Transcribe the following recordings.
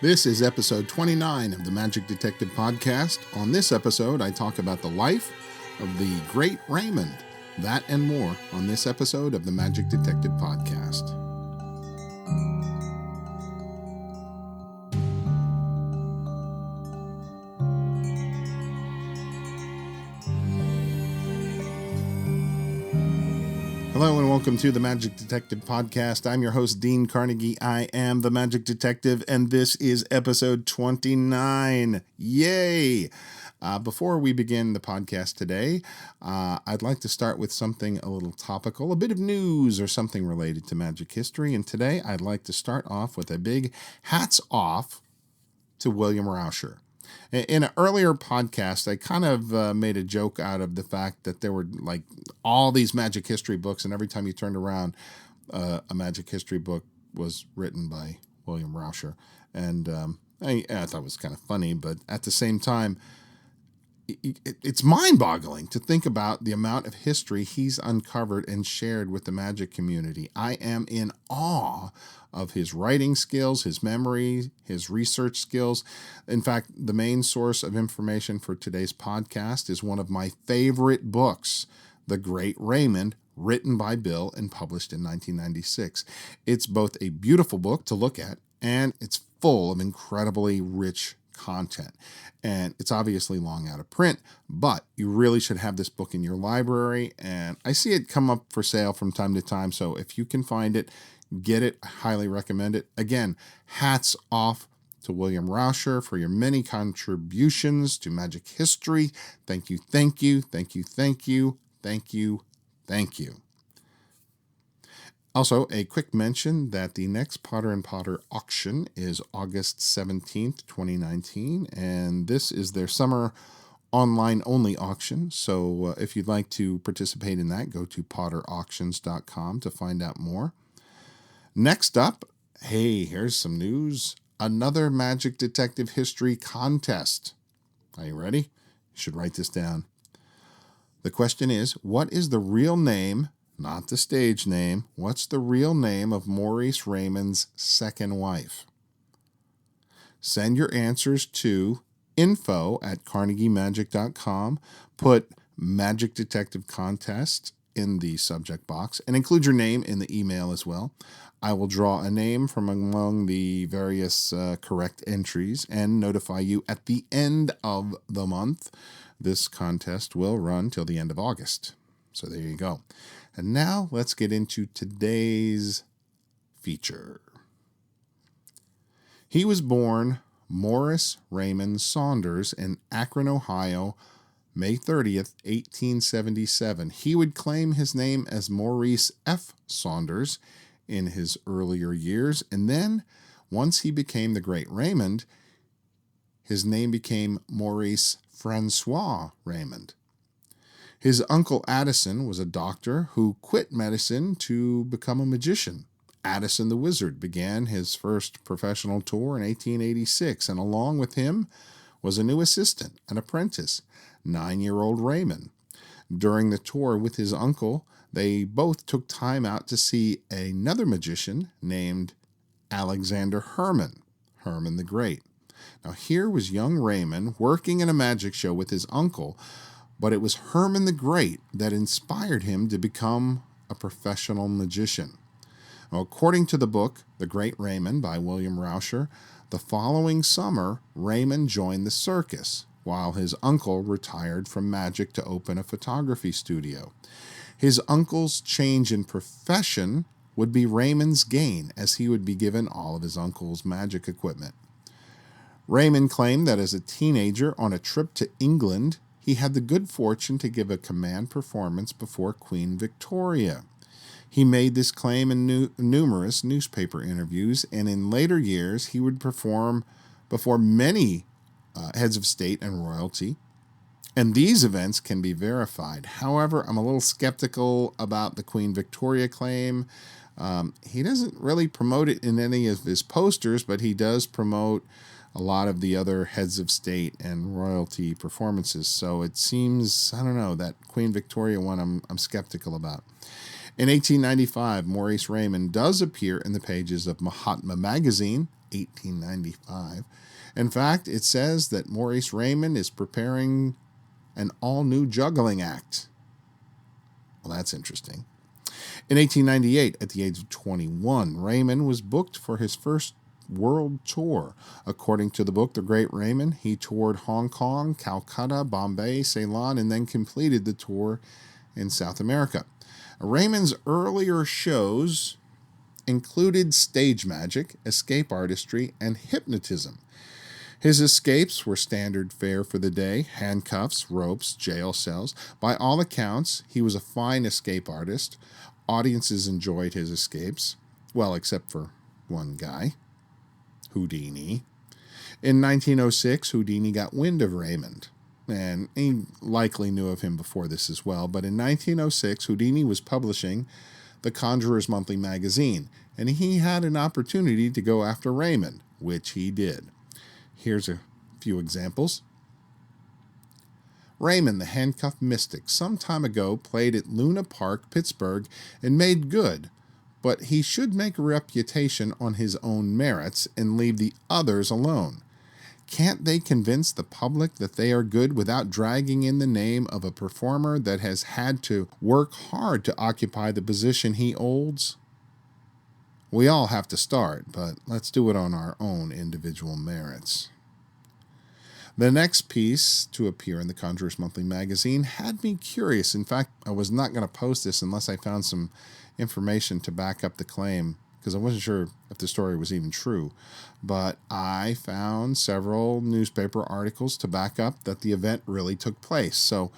This is episode 29 of the Magic Detective Podcast. On this episode, I talk about the life of the Great Raymond. That and more on this episode of the Magic Detective Podcast. Hello and welcome to the Magic Detective Podcast. I'm your host, Dean Carnegie. I am the Magic Detective, and this is episode 29. Yay! Before we begin the podcast today, I'd like to start with something a little topical, a bit of news or something related to magic history. And today I'd like to start off with a big hats off to William Rauscher. In an earlier podcast, I kind of made a joke out of the fact that there were like all these magic history books, and every time you turned around, a magic history book was written by William Rauscher. And I thought it was kind of funny, but at the same time, it's mind-boggling to think about the amount of history he's uncovered and shared with the magic community. I am in awe of his writing skills, his memory, his research skills. In fact, the main source of information for today's podcast is one of my favorite books, The Great Raymond, written by Bill and published in 1996. It's both a beautiful book to look at, and it's full of incredibly rich content. And it's obviously long out of print, but you really should have this book in your library. And I see it come up for sale from time to time. So if you can find it, get it. I highly recommend it. Again, hats off to William Rauscher for your many contributions to magic history. Thank you, thank you, thank you, thank you, thank you, thank you. Also, a quick mention that the next Potter & Potter auction is August 17th, 2019, and this is their summer online-only auction. So if you'd like to participate in that, go to potterauctions.com to find out more. Next up, hey, here's some news. Another Magic Detective History contest. Are you ready? You should write this down. The question is, what is the real name, not the stage name, what's the real name of Maurice Raymond's second wife? Send your answers to info@carnegiemagic.com. Put Magic Detective Contest in the subject box and include your name in the email as well. I will draw a name from among the various correct entries and notify you at the end of the month. This contest will run till the end of August. So there you go. And now let's get into today's feature. He was born Morris Raymond Saunders in Akron, Ohio, May 30th, 1877. He would claim his name as Maurice F. Saunders in his earlier years, and then once he became the Great Raymond, his name became Maurice Francois Raymond. His uncle Addison was a doctor who quit medicine to become a magician. Addison the Wizard began his first professional tour in 1886, and along with him was a new assistant, an apprentice, 9-year-old Raymond. During the tour with his uncle, they both took time out to see another magician named Alexander Herman the Great. Now here was young Raymond working in a magic show with his uncle, but it was Herman the Great that inspired him to become a professional magician. Now, according to the book, The Great Raymond by William Rauscher, the following summer, Raymond joined the circus, while his uncle retired from magic to open a photography studio. His uncle's change in profession would be Raymond's gain, as he would be given all of his uncle's magic equipment. Raymond claimed that as a teenager on a trip to England, he had the good fortune to give a command performance before Queen Victoria. He made this claim in numerous newspaper interviews, and in later years he would perform before many heads of state and royalty, and these events can be verified. However, I'm a little skeptical about the Queen Victoria claim. He doesn't really promote it in any of his posters, but he does promote a lot of the other heads of state and royalty performances. So it seems, I don't know, that Queen Victoria one I'm skeptical about. In 1895, Maurice Raymond does appear in the pages of Mahatma magazine 1895. In fact, it says that Maurice Raymond is preparing an all-new juggling act. Well, that's interesting. In 1898, at the age of 21, Raymond was booked for his first world tour. According to the book, The Great Raymond, he toured Hong Kong, Calcutta, Bombay, Ceylon, and then completed the tour in South America. Raymond's earlier shows included stage magic, escape artistry, and hypnotism. His escapes were standard fare for the day: handcuffs, ropes, jail cells. By all accounts, he was a fine escape artist. Audiences enjoyed his escapes. Well, except for one guy, Houdini. In 1906, Houdini got wind of Raymond, and he likely knew of him before this as well. But in 1906, Houdini was publishing the Conjurer's Monthly magazine, and he had an opportunity to go after Raymond, which he did. Here's a few examples. Raymond, the handcuffed mystic, some time ago played at Luna Park, Pittsburgh, and made good, but he should make a reputation on his own merits and leave the others alone. Can't they convince the public that they are good without dragging in the name of a performer that has had to work hard to occupy the position he holds? We all have to start, but let's do it on our own individual merits. The next piece to appear in the Conjurer's Monthly magazine had me curious. In fact, I was not going to post this unless I found some information to back up the claim, because I wasn't sure if the story was even true. But I found several newspaper articles to back up that the event really took place. So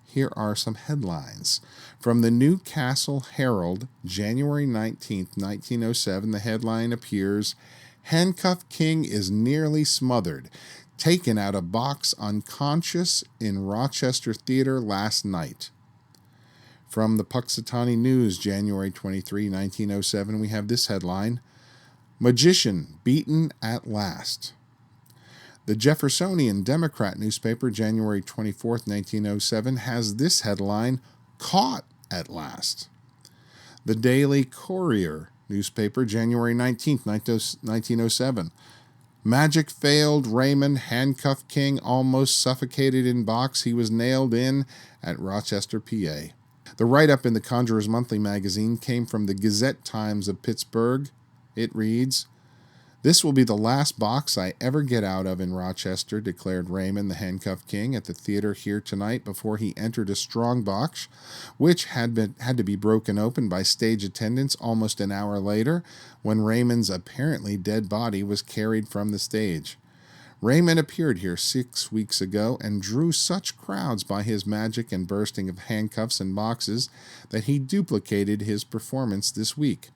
here are some headlines. From the Newcastle Herald, January 19th, 1907, the headline appears, "Handcuffed King is nearly smothered. Taken out of box unconscious in Rochester Theater last night." From the Puxatawny News, January 23, 1907, we have this headline, "Magician beaten at last." The Jeffersonian Democrat newspaper, January 24th, 1907, has this headline, "Caught at last." The Daily Courier newspaper, January 19th, 1907, "Magic failed Raymond, handcuffed King almost suffocated in box he was nailed in at Rochester, PA." The write-up in the Conjurer's Monthly magazine came from the Gazette-Times of Pittsburgh. It reads, "This will be the last box I ever get out of in Rochester," declared Raymond, the handcuffed King, at the theater here tonight before he entered a strong box, which had to be broken open by stage attendants almost an hour later, when Raymond's apparently dead body was carried from the stage. Raymond appeared here 6 weeks ago and drew such crowds by his magic and bursting of handcuffs and boxes that he duplicated his performance this week.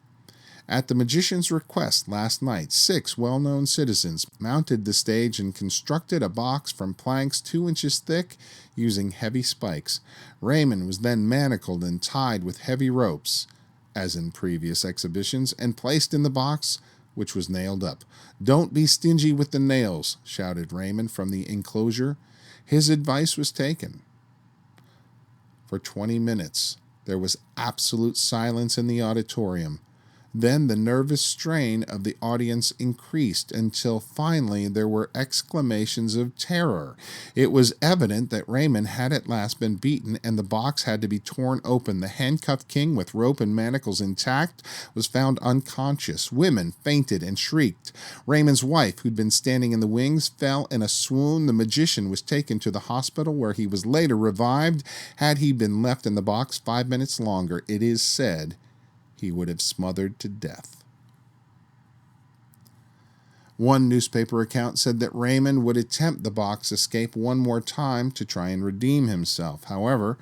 At the magician's request last night, 6 well-known citizens mounted the stage and constructed a box from planks 2 inches thick using heavy spikes. Raymond was then manacled and tied with heavy ropes, as in previous exhibitions, and placed in the box, which was nailed up. "Don't be stingy with the nails," shouted Raymond from the enclosure. His advice was taken. For 20 minutes, there was absolute silence in the auditorium. Then the nervous strain of the audience increased until finally there were exclamations of terror. It was evident that Raymond had at last been beaten and the box had to be torn open. The handcuffed King, with rope and manacles intact, was found unconscious. Women fainted and shrieked. Raymond's wife, who'd been standing in the wings, fell in a swoon. The magician was taken to the hospital, where he was later revived. Had he been left in the box 5 minutes longer, it is said he would have smothered to death. One newspaper account said that Raymond would attempt the box escape one more time to try and redeem himself. However,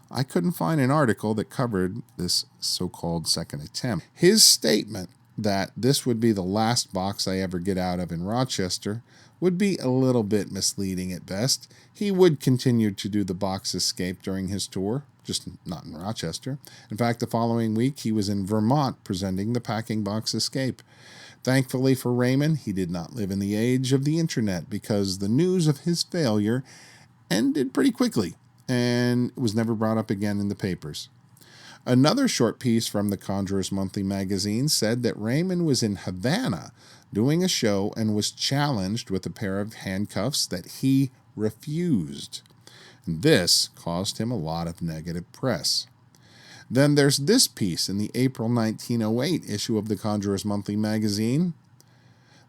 I couldn't find an article that covered this so-called second attempt. His statement that this would be the last box I ever get out of in Rochester would be a little bit misleading at best. He would continue to do the box escape during his tour, just not in Rochester. In fact, the following week, he was in Vermont presenting the packing box escape. Thankfully for Raymond, he did not live in the age of the internet, because the news of his failure ended pretty quickly and was never brought up again in the papers. Another short piece from the Conjurer's Monthly magazine said that Raymond was in Havana doing a show and was challenged with a pair of handcuffs that he refused. This caused him a lot of negative press. Then there's this piece in the April 1908 issue of the Conjurer's Monthly magazine.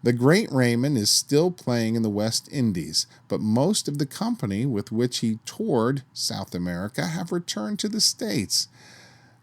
The Great Raymond is still playing in the West Indies, but most of the company with which he toured South America have returned to the States.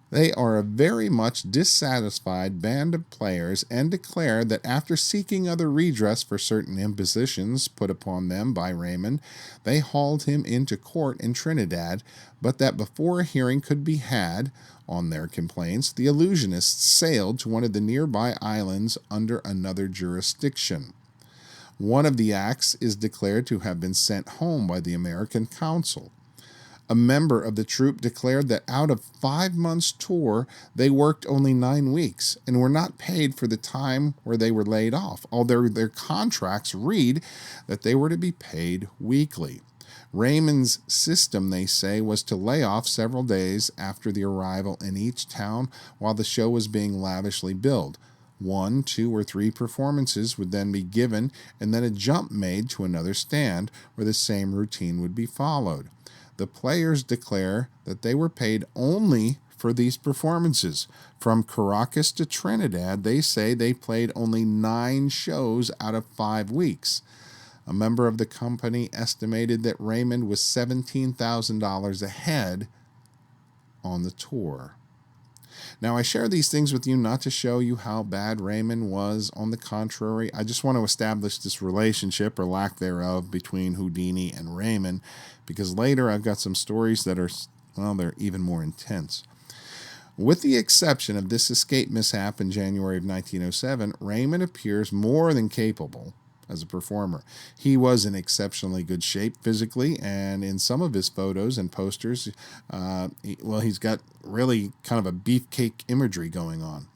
They are a very much dissatisfied band of players and declare that after seeking other redress for certain impositions put upon them by Raymond, they hauled him into court in Trinidad, but that before a hearing could be had on their complaints, the illusionists sailed to one of the nearby islands under another jurisdiction. One of the acts is declared to have been sent home by the American consul. A member of the troupe declared that out of 5 months' tour, they worked only 9 weeks and were not paid for the time where they were laid off, although their contracts read that they were to be paid weekly. Raymond's system, they say, was to lay off several days after the arrival in each town while the show was being lavishly billed. 1, 2, or 3 performances would then be given, and then a jump made to another stand where the same routine would be followed. The players declare that they were paid only for these performances. From Caracas to Trinidad, they say they played only 9 shows out of 5 weeks. A member of the company estimated that Raymond was $17,000 ahead on the tour. Now, I share these things with you not to show you how bad Raymond was. On the contrary, I just want to establish this relationship, or lack thereof, between Houdini and Raymond, because later I've got some stories that are, well, they're even more intense. With the exception of this escape mishap in January of 1907, Raymond appears more than capable as a performer. He was in exceptionally good shape physically, and in some of his photos and posters, he's got really kind of a beefcake imagery going on.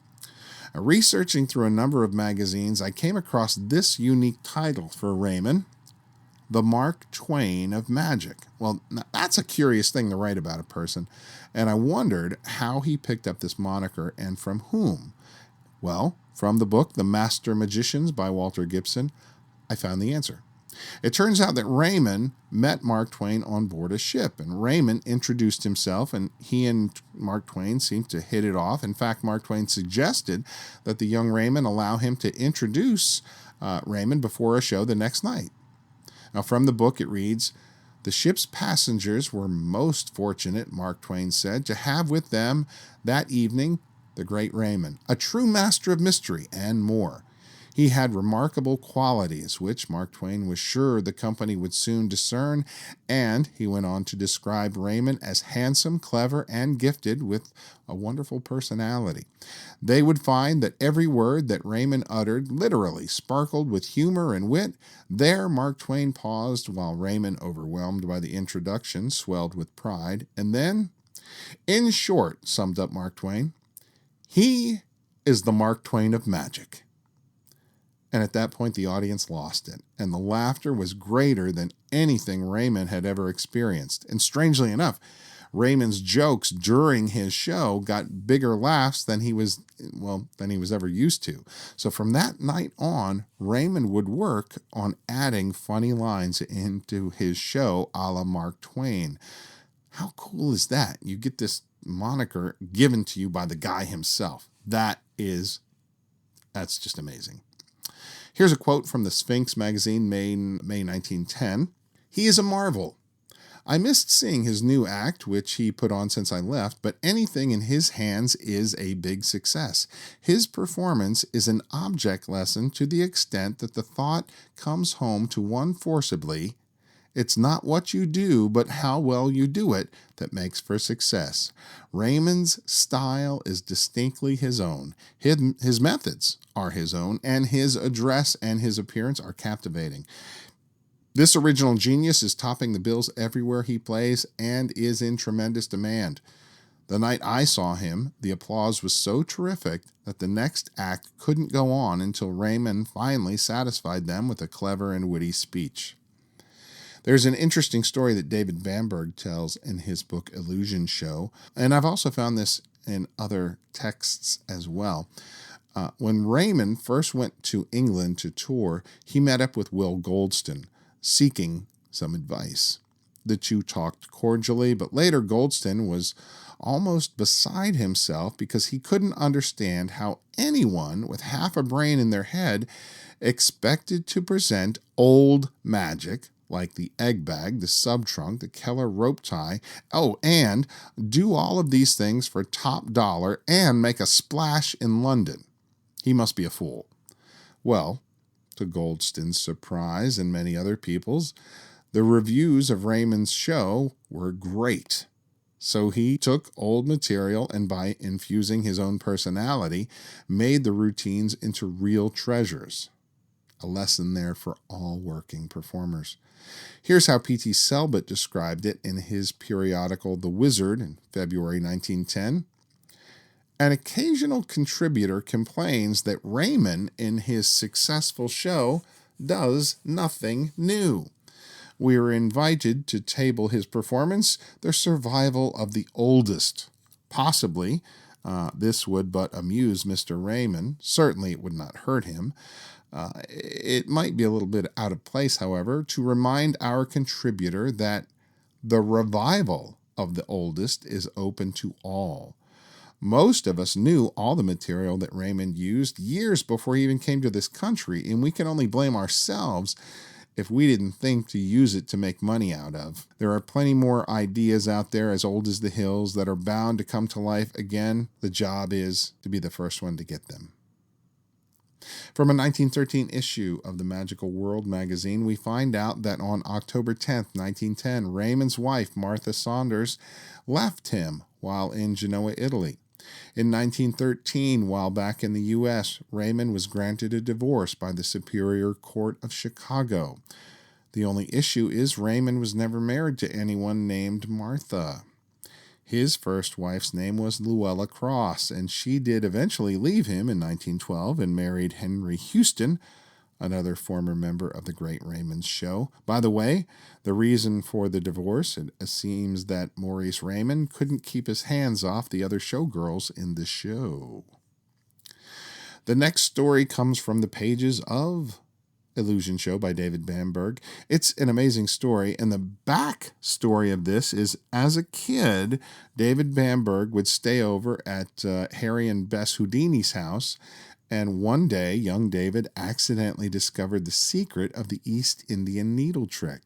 Researching through a number of magazines, I came across this unique title for Raymond: The Mark Twain of Magic. Well, that's a curious thing to write about a person, and I wondered how he picked up this moniker and from whom. Well, from the book The Master Magicians by Walter Gibson, I found the answer. It turns out that Raymond met Mark Twain on board a ship, and Raymond introduced himself, and he and Mark Twain seemed to hit it off. In fact, Mark Twain suggested that the young Raymond allow him to introduce Raymond before a show the next night. Now, from the book, it reads, "The ship's passengers were most fortunate," Mark Twain said, "to have with them that evening the Great Raymond, a true master of mystery, and more. He had remarkable qualities, which Mark Twain was sure the company would soon discern, and he went on to describe Raymond as handsome, clever, and gifted with a wonderful personality. They would find that every word that Raymond uttered literally sparkled with humor and wit." There Mark Twain paused, while Raymond, overwhelmed by the introduction, swelled with pride, and then, "In short," summed up Mark Twain, "he is the Mark Twain of magic." And at that point, the audience lost it, and the laughter was greater than anything Raymond had ever experienced. And strangely enough, Raymond's jokes during his show got bigger laughs than he was ever used to. So from that night on, Raymond would work on adding funny lines into his show a la Mark Twain. How cool is that? You get this moniker given to you by the guy himself. That's just amazing. Here's a quote from the Sphinx magazine, May 1910. "He is a marvel. I missed seeing his new act, which he put on since I left, but anything in his hands is a big success. His performance is an object lesson to the extent that the thought comes home to one forcibly: it's not what you do, but how well you do it that makes for success. Raymond's style is distinctly his own. His methods are his own, and his address and his appearance are captivating. This original genius is topping the bills everywhere he plays and is in tremendous demand. The night I saw him, the applause was so terrific that the next act couldn't go on until Raymond finally satisfied them with a clever and witty speech." There's an interesting story that David Bamberg tells in his book Illusion Show, and I've also found this in other texts as well. When Raymond first went to England to tour, he met up with Will Goldston, seeking some advice. The two talked cordially, but later Goldston was almost beside himself because he couldn't understand how anyone with half a brain in their head expected to present old magic like the egg bag, the sub-trunk, the Keller rope tie, and do all of these things for top dollar and make a splash in London. He must be a fool. Well, to Goldston's surprise and many other people's, the reviews of Raymond's show were great. So he took old material and by infusing his own personality, made the routines into real treasures. A lesson there for all working performers. Here's how P.T. Selbit described it in his periodical The Wizard in February 1910. An occasional contributor complains that Raymond, in his successful show, does nothing new. We are invited to table his performance, the survival of the oldest. Possibly, this would but amuse Mr. Raymond. Certainly it would not hurt him. It might be a little bit out of place, however, to remind our contributor that the revival of the oldest is open to all. Most of us knew all the material that Raymond used years before he even came to this country, and we can only blame ourselves if we didn't think to use it to make money out of. There are plenty more ideas out there as old as the hills that are bound to come to life again. The job is to be the first one to get them. From a 1913 issue of the Magical World magazine, we find out that on October 10th, 1910, Raymond's wife, Martha Saunders, left him while in Genoa, Italy. In 1913, while back in the U.S., Raymond was granted a divorce by the Superior Court of Chicago. The only issue is Raymond was never married to anyone named Martha. His first wife's name was Luella Cross, and she did eventually leave him in 1912 and married Henry Houston, another former member of the Great Raymond show. By the way, the reason for the divorce, it seems that Maurice Raymond couldn't keep his hands off the other showgirls in the show. The next story comes from the pages of Illusion Show by David Bamberg. It's an amazing story, and the back story of this is, as a kid, David Bamberg would stay over at Harry and Bess Houdini's house, and one day, young David accidentally discovered the secret of the East Indian needle trick.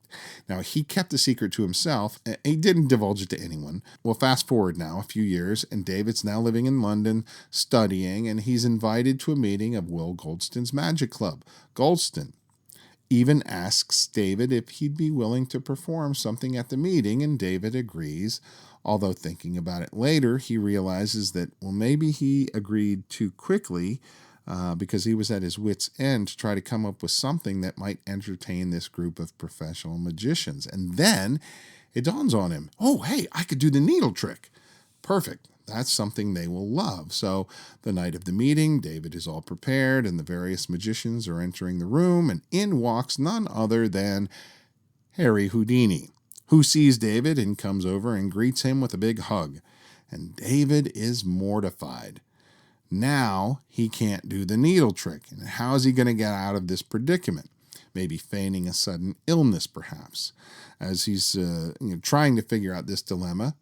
Now, he kept the secret to himself. He didn't divulge it to anyone. Well, fast forward now a few years, and David's now living in London, studying, and he's invited to a meeting of Will Goldston's Magic Club. Goldston even asks David if he'd be willing to perform something at the meeting, and David agrees. Although thinking about it later, he realizes that, well, maybe he agreed too quickly, because he was at his wit's end to try to come up with something that might entertain this group of professional magicians. And then it dawns on him, oh, hey, I could do the needle trick. Perfect. That's something they will love. So the night of the meeting, David is all prepared, and the various magicians are entering the room, and in walks none other than Harry Houdini, who sees David and comes over and greets him with a big hug. And David is mortified. Now he can't do the needle trick. And how is he going to get out of this predicament? Maybe feigning a sudden illness, perhaps. As he's trying to figure out this dilemma,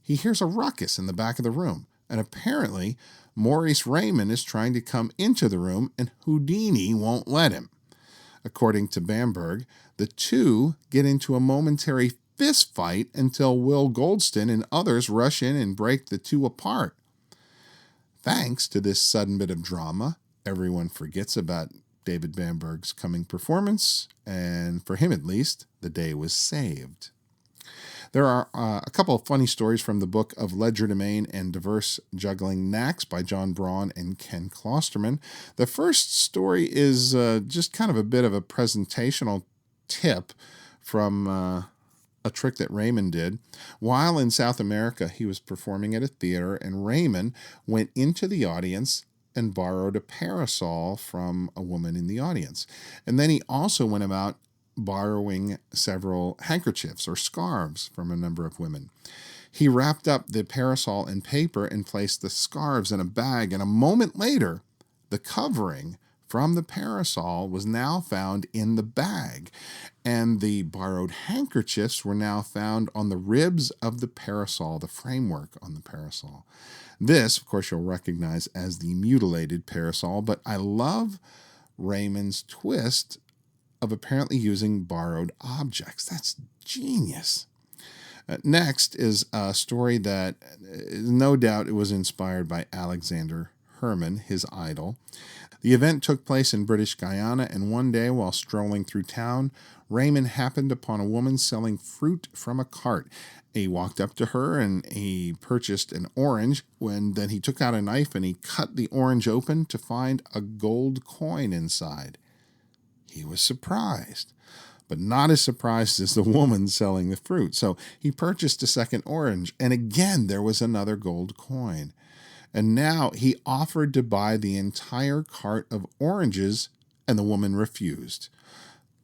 he hears a ruckus in the back of the room. And apparently, Maurice Raymond is trying to come into the room, and Houdini won't let him. According to Bamberg, the two get into a momentary fist fight until Will Goldston and others rush in and break the two apart. Thanks to this sudden bit of drama, everyone forgets about David Bamberg's coming performance, and for him at least, the day was saved. There are a couple of funny stories from the book of Legerdemain and Diverse Juggling Knacks by John Braun and Ken Klosterman. The first story is just kind of a bit of a presentational tip from a trick that Raymond did. While in South America, he was performing at a theater, and Raymond went into the audience and borrowed a parasol from a woman in the audience. And then he also went about borrowing several handkerchiefs or scarves from a number of women. He wrapped up the parasol in paper and placed the scarves in a bag, and a moment later, The covering from the parasol was now found in the bag, and the borrowed handkerchiefs were now found on the ribs of the parasol, the framework on the parasol. This, of course, you'll recognize as the mutilated parasol, but I love Raymond's twist of apparently using borrowed objects. That's genius. Next is a story that no doubt it was inspired by Alexander Herman, his idol. The event took place in British Guiana, and one day while strolling through town, Raymond happened upon a woman selling fruit from a cart. He walked up to her and he purchased an orange. Then he took out a knife and he cut the orange open to find a gold coin inside. He was surprised, but not as surprised as the woman selling the fruit. So he purchased a second orange, and again there was another gold coin. And now he offered to buy the entire cart of oranges, and the woman refused.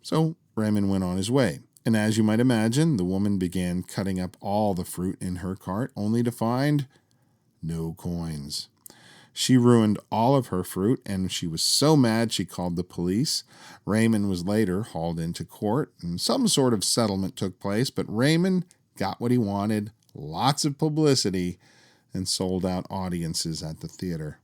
So Raymond went on his way. And as you might imagine, the woman began cutting up all the fruit in her cart, only to find no coins. She ruined all of her fruit, and she was so mad she called the police. Raymond was later hauled into court, and some sort of settlement took place, but Raymond got what he wanted, lots of publicity, and sold out audiences at the theater.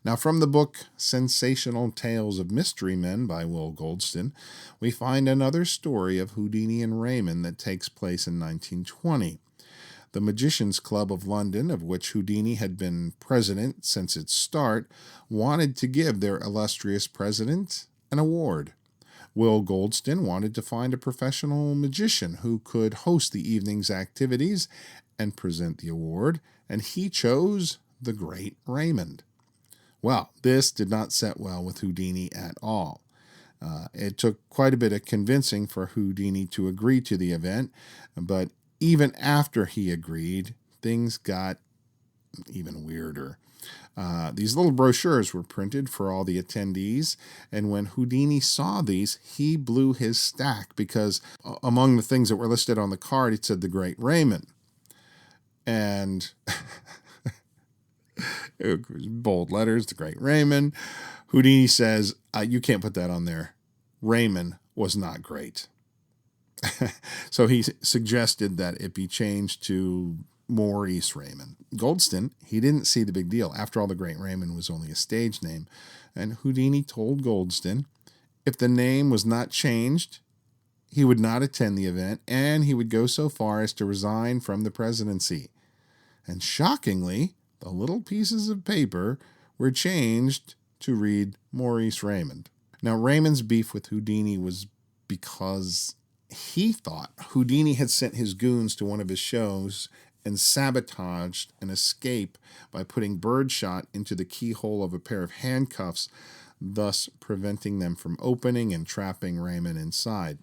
Now, from the book Sensational Tales of Mystery Men by Will Goldston, we find another story of Houdini and Raymond that takes place in 1920. The Magicians' Club of London, of which Houdini had been president since its start, wanted to give their illustrious president an award. Will Goldston wanted to find a professional magician who could host the evening's activities and present the award, and he chose the Great Raymond. Well, this did not set well with Houdini at all. It took quite a bit of convincing for Houdini to agree to the event, but even after he agreed, things got even weirder. These little brochures were printed for all the attendees, and when Houdini saw these, he blew his stack because among the things that were listed on the card, it said the Great Raymond. And it was bold letters, the Great Raymond. Houdini says, you can't put that on there. Raymond was not great. So he suggested that it be changed to Maurice Raymond. Goldston, he didn't see the big deal. After all, the Great Raymond was only a stage name. And Houdini told Goldston if the name was not changed, he would not attend the event, and he would go so far as to resign from the presidency. And shockingly, the little pieces of paper were changed to read Maurice Raymond. Now, Raymond's beef with Houdini was because he thought Houdini had sent his goons to one of his shows and sabotaged an escape by putting birdshot into the keyhole of a pair of handcuffs, thus preventing them from opening and trapping Raymond inside.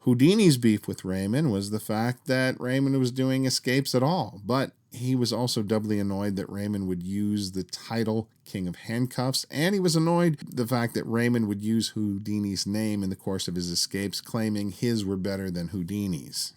Houdini's beef with Raymond was the fact that Raymond was doing escapes at all, but he was also doubly annoyed that Raymond would use the title King of Handcuffs, and he was annoyed the fact that Raymond would use Houdini's name in the course of his escapes, claiming his were better than Houdini's.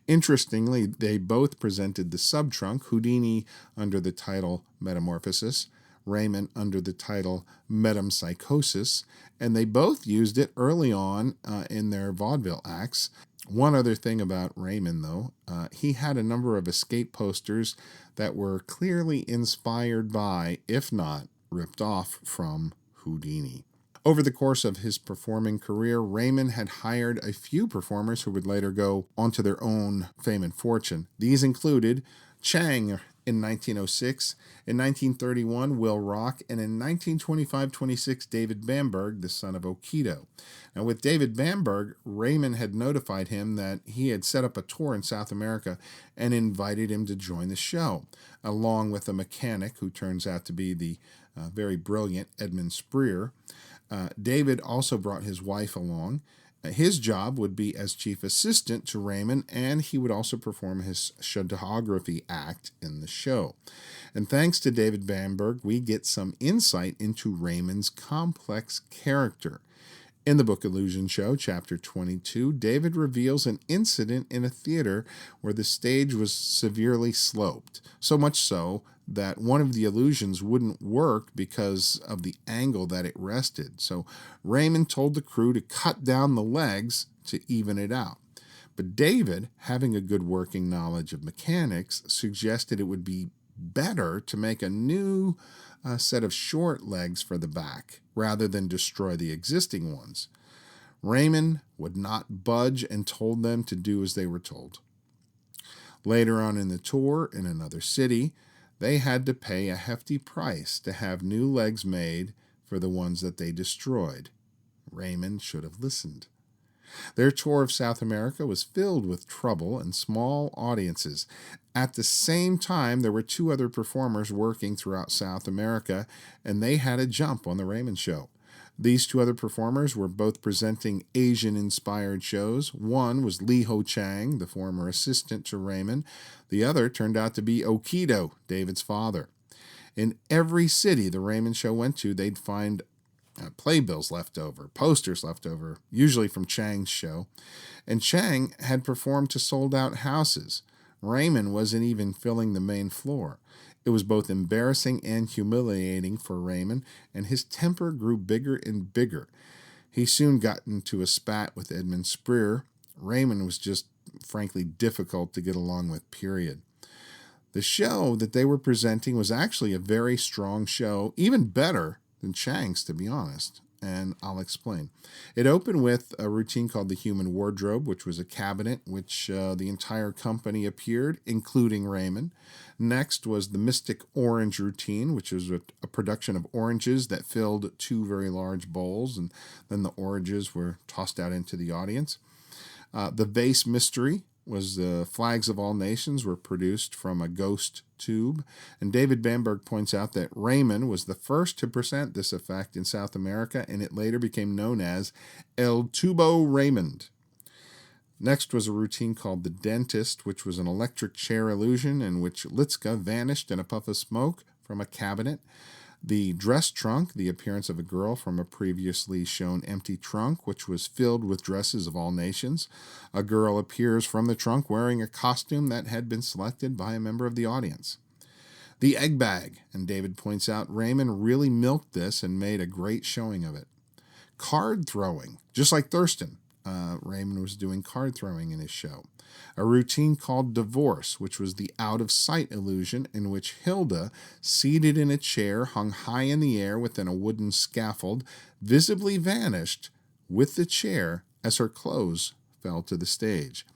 Interestingly, they both presented the subtrunk, Houdini under the title Metamorphosis, Raymond under the title Metempsychosis, and they both used it early on in their vaudeville acts. One other thing about Raymond, though, he had a number of escape posters that were clearly inspired by, if not ripped off from, Houdini. Over the course of his performing career, Raymond had hired a few performers who would later go on to their own fame and fortune. These included Chang in 1906, in 1931, Will Rock, and in 1925-26, David Bamberg, the son of Okido. Now, with David Bamberg, Raymond had notified him that he had set up a tour in South America and invited him to join the show, along with a mechanic who turns out to be the very brilliant Edmund Spreer. David also brought his wife along. His job would be as chief assistant to Raymond, and he would also perform his shadowgraphy act in the show. And thanks to David Bamberg, we get some insight into Raymond's complex character. In the book Illusion Show, Chapter 22, David reveals an incident in a theater where the stage was severely sloped, so much so that one of the illusions wouldn't work because of the angle that it rested. So Raymond told the crew to cut down the legs to even it out. But David, having a good working knowledge of mechanics, suggested it would be better to make a new set of short legs for the back rather than destroy the existing ones. Raymond would not budge and told them to do as they were told. Later on in the tour, in another city, they had to pay a hefty price to have new legs made for the ones that they destroyed. Raymond should have listened. Their tour of South America was filled with trouble and small audiences. At the same time, there were two other performers working throughout South America, and they had a jump on the Raymond show. These two other performers were both presenting Asian-inspired shows. One was Li Ho Chang, the former assistant to Raymond. The other turned out to be Okido, David's father. In every city the Raymond show went to, they'd find playbills left over, posters left over, usually from Chang's show. And Chang had performed to sold-out houses. Raymond wasn't even filling the main floor. It was both embarrassing and humiliating for Raymond, and his temper grew bigger and bigger. He soon got into a spat with Edmund Spreer. Raymond was just, frankly, difficult to get along with, period. The show that they were presenting was actually a very strong show, even better than Chang's, to be honest, and I'll explain. It opened with a routine called the Human Wardrobe, which was a cabinet which the entire company appeared, including Raymond. Next was the Mystic Orange routine, which was a production of oranges that filled two very large bowls, and then the oranges were tossed out into the audience. The Vase Mystery was the flags of all nations were produced from a ghost tube. And David Bamberg points out that Raymond was the first to present this effect in South America, and it later became known as El Tubo Raymond. Next was a routine called The Dentist, which was an electric chair illusion in which Litska vanished in a puff of smoke from a cabinet. The Dress Trunk, the appearance of a girl from a previously shown empty trunk, which was filled with dresses of all nations. A girl appears from the trunk wearing a costume that had been selected by a member of the audience. The Egg Bag, and David points out Raymond really milked this and made a great showing of it. Card throwing, just like Thurston. Raymond was doing card throwing in his show. A routine called Divorce, which was the out-of-sight illusion in which Hilda, seated in a chair hung high in the air within a wooden scaffold, visibly vanished with the chair as her clothes fell to the stage.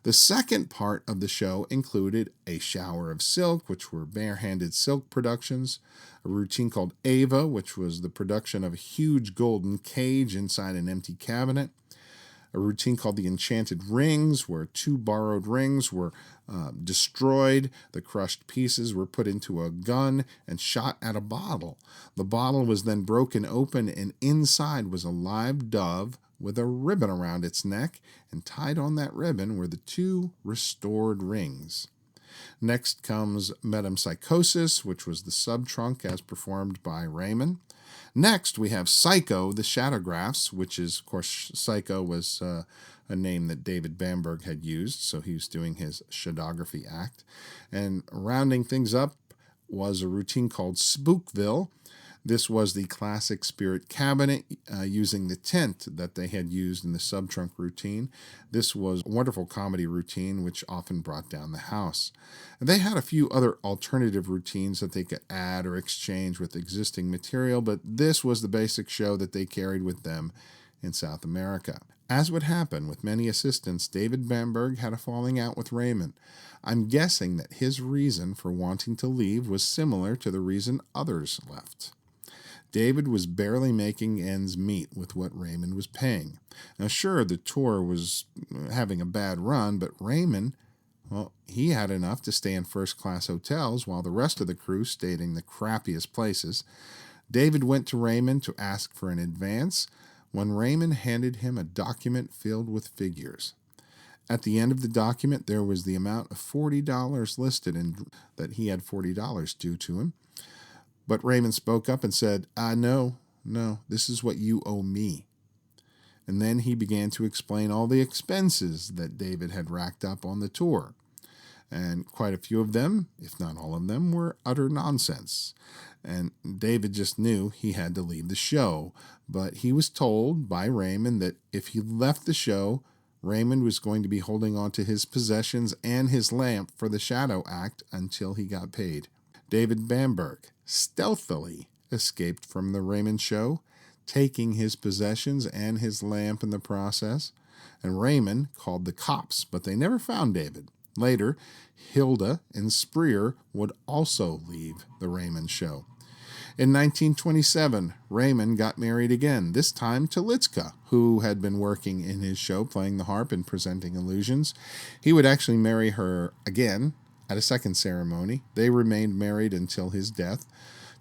The second part of the show included A Shower of Silk, which were barehanded silk productions, a routine called Ava, which was the production of a huge golden cage inside an empty cabinet, a routine called the Enchanted Rings, where two borrowed rings were destroyed. The crushed pieces were put into a gun and shot at a bottle. The bottle was then broken open, and inside was a live dove with a ribbon around its neck, and tied on that ribbon were the two restored rings. Next comes Metempsychosis, which was the sub-trunk as performed by Raymond. Next, we have Psycho, the Shadowgraphs, which is, of course, Psycho was a name that David Bamberg had used, so he was doing his Shadowgraphy act. And rounding things up was a routine called Spookville. This was the classic spirit cabinet using the tent that they had used in the sub-trunk routine. This was a wonderful comedy routine which often brought down the house. And they had a few other alternative routines that they could add or exchange with existing material, but this was the basic show that they carried with them in South America. As would happen with many assistants, David Bamberg had a falling out with Raymond. I'm guessing that his reason for wanting to leave was similar to the reason others left. David was barely making ends meet with what Raymond was paying. Now, sure, the tour was having a bad run, but Raymond, well, he had enough to stay in first-class hotels while the rest of the crew stayed in the crappiest places. David went to Raymond to ask for an advance when Raymond handed him a document filled with figures. At the end of the document, there was the amount of $40 listed and that he had $40 due to him. But Raymond spoke up and said, no, this is what you owe me. And then he began to explain all the expenses that David had racked up on the tour. And quite a few of them, if not all of them, were utter nonsense. And David just knew he had to leave the show. But he was told by Raymond that if he left the show, Raymond was going to be holding on to his possessions and his lamp for the shadow act until he got paid. David Bamberg stealthily escaped from the Raymond show, taking his possessions and his lamp in the process. And Raymond called the cops, but they never found David. Later, Hilda and Spreer would also leave the Raymond show. In 1927, Raymond got married again, this time to Litzka, who had been working in his show playing the harp and presenting illusions. He would actually marry her again at a second ceremony. They remained married until his death.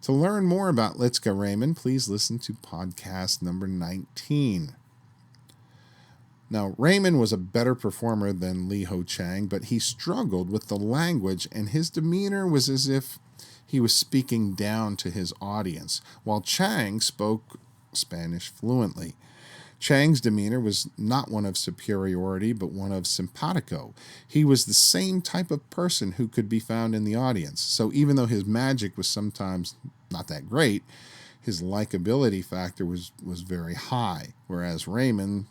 To learn more about Litzka Raymond, please listen to podcast number 19. Now, Raymond was a better performer than Li Ho Chang, but he struggled with the language, and his demeanor was as if he was speaking down to his audience, while Chang spoke Spanish fluently. Chang's demeanor was not one of superiority, but one of simpatico. He was the same type of person who could be found in the audience. So even though his magic was sometimes not that great, his likability factor was very high, whereas Raymond,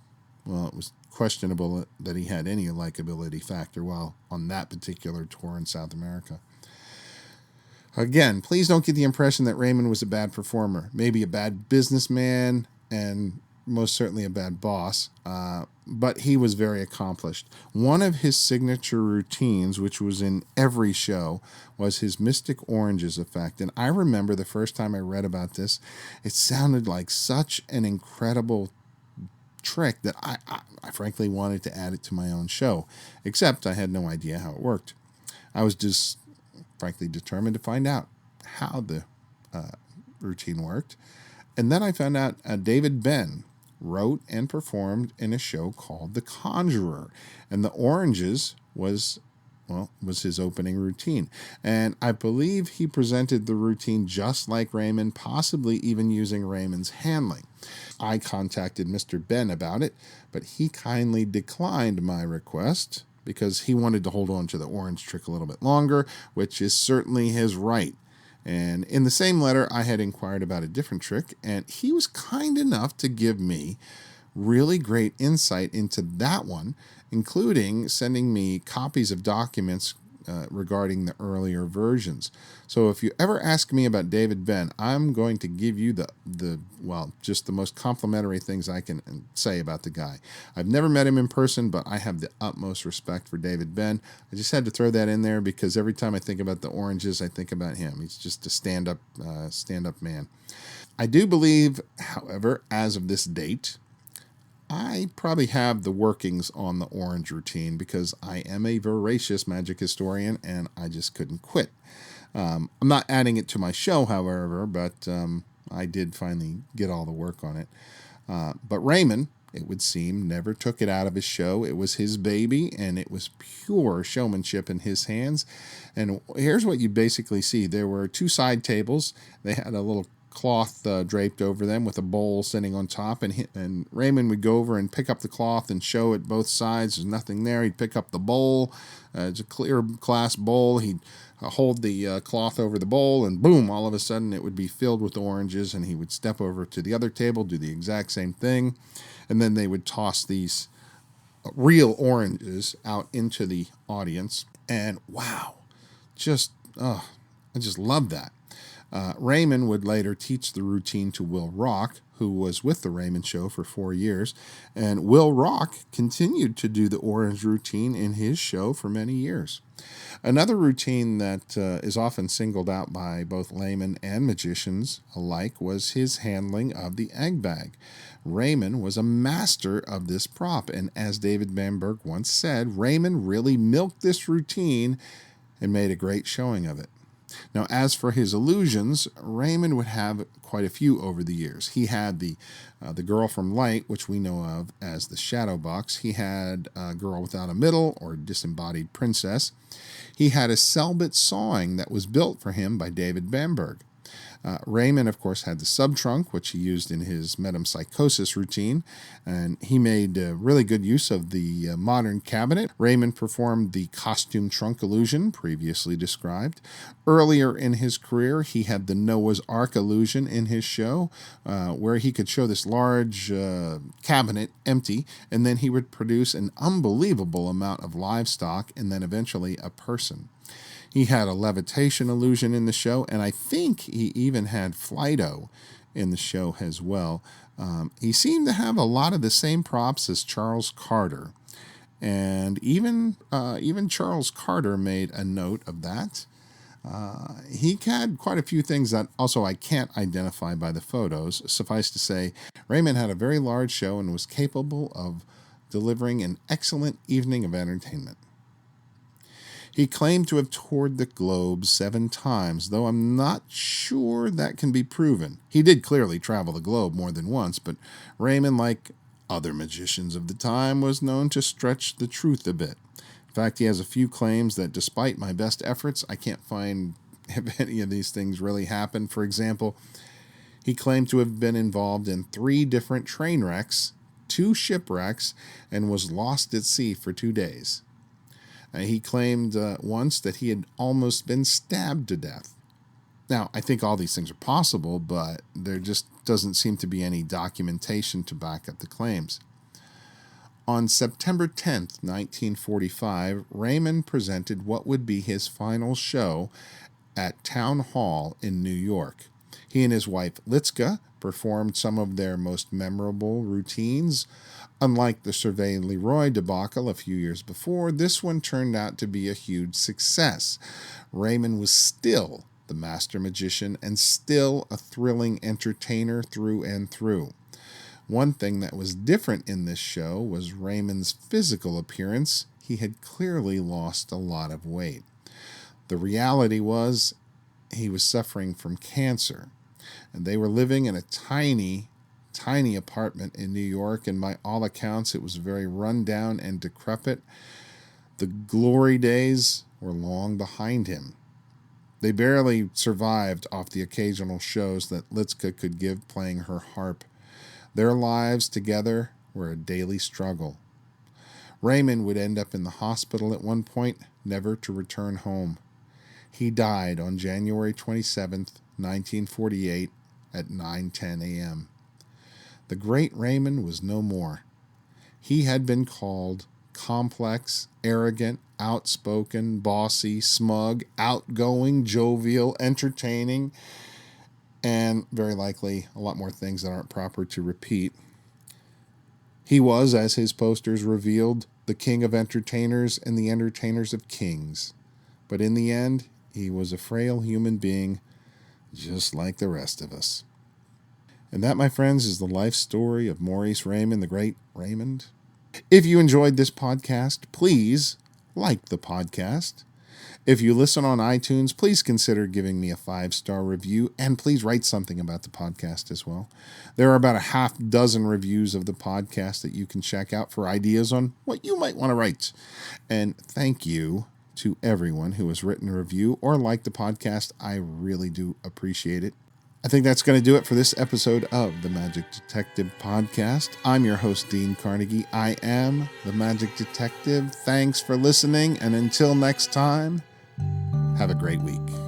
well, it was questionable that he had any likability factor while on that particular tour in South America. Again, please don't get the impression that Raymond was a bad performer. Maybe a bad businessman and most certainly a bad boss, but he was very accomplished. One of his signature routines, which was in every show, was his Mystic Oranges effect. And I remember the first time I read about this, it sounded like such an incredible trick that I frankly wanted to add it to my own show, except I had no idea how it worked. I was just frankly determined to find out how the routine worked. And then I found out David Ben wrote and performed in a show called The Conjurer, and the oranges was his opening routine. And I believe he presented the routine just like Raymond, possibly even using Raymond's handling. I contacted Mr. Ben about it, but he kindly declined my request because he wanted to hold on to the orange trick a little bit longer, which is certainly his right. And in the same letter, I had inquired about a different trick, and he was kind enough to give me really great insight into that one, including sending me copies of documents regarding the earlier versions. So if you ever ask me about David Ben, I'm going to give you just the most complimentary things I can say about the guy. I've never met him in person, but I have the utmost respect for David Ben. I just had to throw that in there because every time I think about the oranges, I think about him. He's just a stand-up man. I do believe, however, as of this date, I probably have the workings on the orange routine because I am a voracious magic historian and I just couldn't quit. I'm not adding it to my show, however, but I did finally get all the work on it. But Raymond, it would seem, never took it out of his show. It was his baby, and it was pure showmanship in his hands. And here's what you basically see. There were two side tables. They had a little cloth draped over them with a bowl sitting on top, and Raymond would go over and pick up the cloth and show it both sides. There's nothing there. He'd pick up the bowl. It's a clear glass bowl. He'd hold the cloth over the bowl, and boom, all of a sudden it would be filled with oranges, and he would step over to the other table, do the exact same thing, and then they would toss these real oranges out into the audience. And wow, I just love that. Raymond would later teach the routine to Will Rock, who was with the Raymond Show for 4 years, and Will Rock continued to do the orange routine in his show for many years. Another routine that is often singled out by both laymen and magicians alike was his handling of the egg bag. Raymond was a master of this prop, and as David Bamberg once said, Raymond really milked this routine and made a great showing of it. Now, as for his illusions, Raymond would have quite a few over the years. He had the Girl from Light, which we know of as the Shadow Box. He had a Girl Without a Middle, or Disembodied Princess. He had a Selbit sawing that was built for him by David Bamberg. Raymond, of course, had the sub-trunk, which he used in his metempsychosis routine, and he made really good use of the modern cabinet. Raymond performed the costume trunk illusion previously described. Earlier in his career, he had the Noah's Ark illusion in his show, where he could show this large cabinet empty, and then he would produce an unbelievable amount of livestock and then eventually a person. He had a levitation illusion in the show, and I think he even had Flighto in the show as well. He seemed to have a lot of the same props as Charles Carter, and even Charles Carter made a note of that. He had quite a few things that also I can't identify by the photos. Suffice to say, Raymond had a very large show and was capable of delivering an excellent evening of entertainment. He claimed to have toured the globe 7 times, though I'm not sure that can be proven. He did clearly travel the globe more than once, but Raymond, like other magicians of the time, was known to stretch the truth a bit. In fact, he has a few claims that despite my best efforts, I can't find if any of these things really happened. For example, he claimed to have been involved in 3 different train wrecks, 2 shipwrecks, and was lost at sea for 2 days. He claimed once that he had almost been stabbed to death. Now, I think all these things are possible, but there just doesn't seem to be any documentation to back up the claims. On September 10th, 1945, Raymond presented what would be his final show at Town Hall in New York. He and his wife, Litzka, performed some of their most memorable routines. Unlike the Survey Leroy debacle a few years before, this one turned out to be a huge success. Raymond was still the master magician and still a thrilling entertainer through and through. One thing that was different in this show was Raymond's physical appearance. He had clearly lost a lot of weight. The reality was he was suffering from cancer, and they were living in a tiny apartment in New York, and by all accounts it was very run down and decrepit. The glory days were long behind him. They barely survived off the occasional shows that Litzka could give playing her harp. Their lives together were a daily struggle. Raymond would end up in the hospital at one point, never to return home. He died on January 27th, 1948 at 9:10 a.m. The Great Raymond was no more. He had been called complex, arrogant, outspoken, bossy, smug, outgoing, jovial, entertaining, and very likely a lot more things that aren't proper to repeat. He was, as his posters revealed, the king of entertainers and the entertainers of kings. But in the end, he was a frail human being, just like the rest of us. And that, my friends, is the life story of Maurice Raymond, the Great Raymond. If you enjoyed this podcast, please like the podcast. If you listen on iTunes, please consider giving me a 5-star review, and please write something about the podcast as well. There are about a half dozen reviews of the podcast that you can check out for ideas on what you might want to write. And thank you to everyone who has written a review or liked the podcast. I really do appreciate it. I think that's going to do it for this episode of the Magic Detective Podcast. I'm your host, Dean Carnegie. I am the Magic Detective. Thanks for listening, and until next time, have a great week.